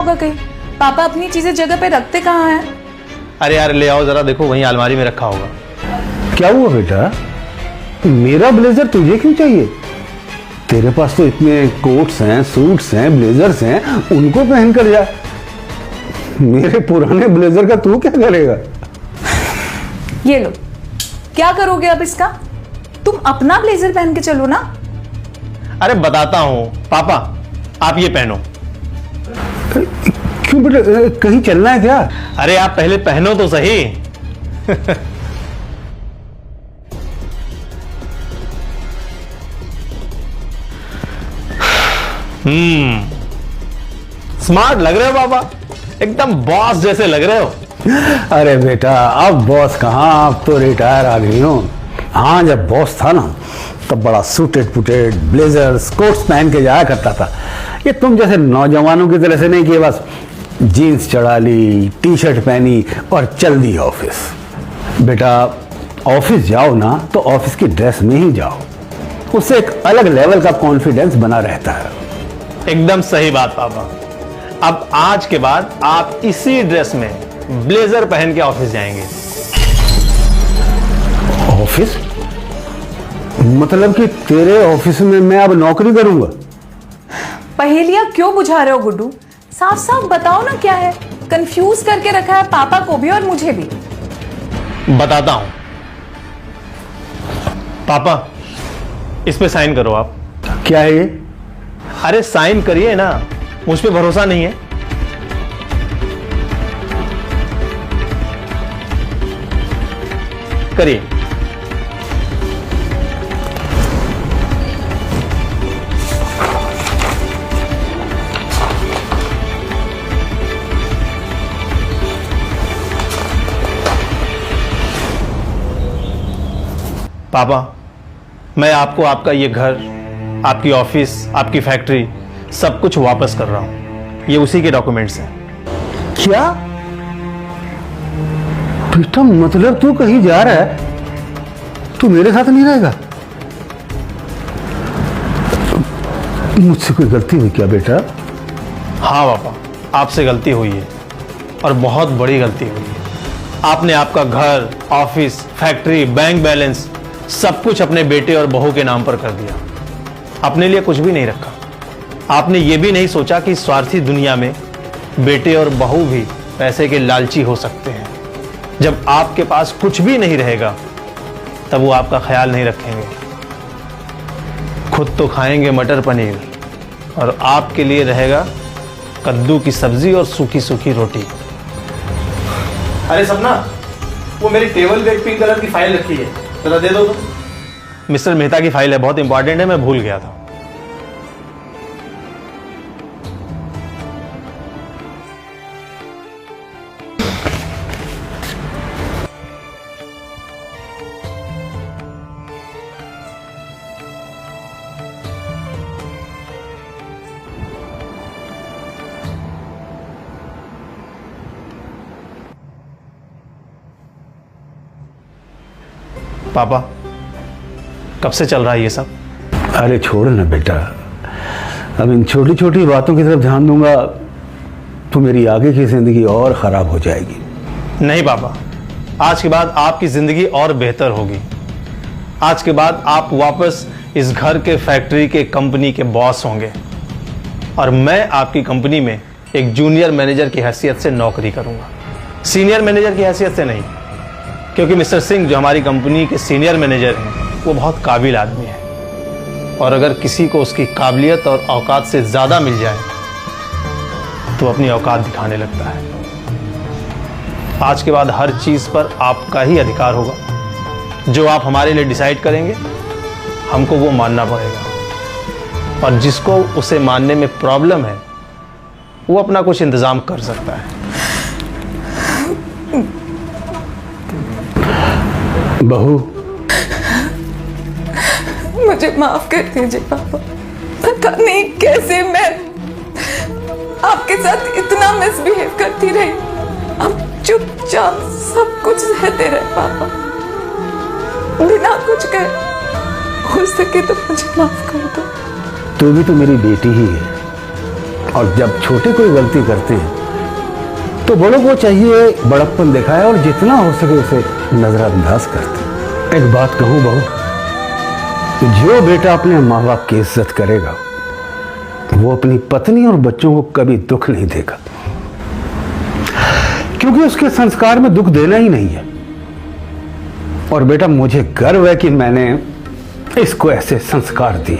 होगा कहीं। पापा अपनी चीजें जगह पे रखते कहाँ हैं? अरे यार ले आओ जरा, देखो वहीं अलमारी में रखा होगा। क्या हुआ बेटा, मेरा ब्लेजर तुझे क्यों चाहिए? तेरे पास तो इतने कोट्स हैं, सूट्स हैं, ब्लेजर्स हैं, उनको पहन कर जा। मेरे पुराने ब्लेजर का तू क्या करेगा? ये लो, क्या करोगे अब इसका? तुम अपना ब्लेजर पहन के चलो ना। अरे बताता हूं पापा, आप ये पहनो। क्यों बेटा, कहीं चलना है क्या? अरे आप पहले पहनो तो सही। स्मार्ट लग रहे हो पापा, एकदम बॉस जैसे लग रहे हो। अरे बेटा, अब बॉस कहाँ, अब तो रिटायर आ गई हूँ। हाँ, जब बॉस था ना तब बड़ा सूटेड पुटेड ब्लेजर्स कोट्स पहन के जाया करता था। ये तुम जैसे नौजवानों की तरह से नहीं कि बस जीन्स चढ़ा ली, टी शर्ट पहनी और चल दी ऑफिस। बेटा ऑफिस जाओ ना तो ऑफिस की ड्रेस में ही जाओ, उससे एक अलग लेवल का कॉन्फिडेंस बना रहता है। एकदम सही बात पापा। अब आज के बाद आप इसी ड्रेस में ब्लेजर पहन के ऑफिस जाएंगे। ऑफिस? मतलब कि तेरे ऑफिस में मैं अब नौकरी करूंगा? पहेलियां क्यों बुझा रहे हो गुड्डू? साफ साफ बताओ ना क्या है। कंफ्यूज करके रखा है पापा को भी और मुझे भी। बताता हूं पापा, इस पे साइन करो आप। क्या है ये? अरे साइन करिए ना, मुझ पे भरोसा नहीं है? करिए। पापा, मैं आपको आपका ये घर, आपकी ऑफिस, आपकी फैक्ट्री सब कुछ वापस कर रहा हूं। ये उसी के डॉक्यूमेंट्स हैं। क्या बेटा, मतलब तू कहीं जा रहा है? तू मेरे साथ नहीं रहेगा? मुझसे कोई गलती हुई क्या बेटा? हाँ पापा, आपसे गलती हुई है और बहुत बड़ी गलती हुई है। आपने आपका घर, ऑफिस, फैक्ट्री, बैंक बैलेंस सब कुछ अपने बेटे और बहू के नाम पर कर दिया। अपने लिए कुछ भी नहीं रखा। आपने ये भी नहीं सोचा कि स्वार्थी दुनिया में बेटे और बहू भी पैसे के लालची हो सकते हैं। जब आपके पास कुछ भी नहीं रहेगा तब वो आपका ख्याल नहीं रखेंगे। खुद तो खाएंगे मटर पनीर और आपके लिए रहेगा कद्दू की सब्जी और सूखी सूखी रोटी। अरे सपना, वो मेरी टेबल पे एक पिंक कलर की फाइल रखी है, जरा दे दो तुम। मिस्टर मेहता की फाइल है, बहुत इंपॉर्टेंट है, मैं भूल गया था। पापा, कब से चल रहा है ये सब? अरे छोड़ ना बेटा, अब इन छोटी छोटी बातों की तरफ ध्यान दूंगा तो मेरी आगे की जिंदगी और खराब हो जाएगी। नहीं पापा, आज के बाद आपकी जिंदगी और बेहतर होगी। आज के बाद आप वापस इस घर के, फैक्ट्री के, कंपनी के बॉस होंगे और मैं आपकी कंपनी में एक जूनियर मैनेजर की हैसियत से नौकरी करूंगा, सीनियर मैनेजर की हैसियत से नहीं। क्योंकि मिस्टर सिंह जो हमारी कंपनी के सीनियर मैनेजर हैं वो बहुत काबिल आदमी है और अगर किसी को उसकी काबिलियत और औकात से ज़्यादा मिल जाए तो अपनी औकात दिखाने लगता है। आज के बाद हर चीज़ पर आपका ही अधिकार होगा। जो आप हमारे लिए डिसाइड करेंगे हमको वो मानना पड़ेगा और जिसको उसे मानने में प्रॉब्लम है वो अपना कुछ इंतज़ाम कर सकता है। बहू, मुझे माफ कर दीजिए पापा। पता नहीं कैसे मैं आपके साथ इतना मिसबिहेव करती रही। अब चुपचाप सब कुछ सहते रहे पापा, बिना कुछ कहे। हो सके तो मुझे माफ कर दो। तू भी तो मेरी बेटी ही है और जब छोटे कोई गलती करते हैं तो बड़ों को चाहिए बड़प्पन दिखाए और जितना हो सके उसे नजरअंदाज करते। एक बात कहूं बहू, जो बेटा अपने माँ बाप की इज्जत करेगा वो अपनी पत्नी और बच्चों को कभी दुख नहीं देगा, क्योंकि उसके संस्कार में दुख देना ही नहीं है। और बेटा मुझे गर्व है कि मैंने इसको ऐसे संस्कार दिए।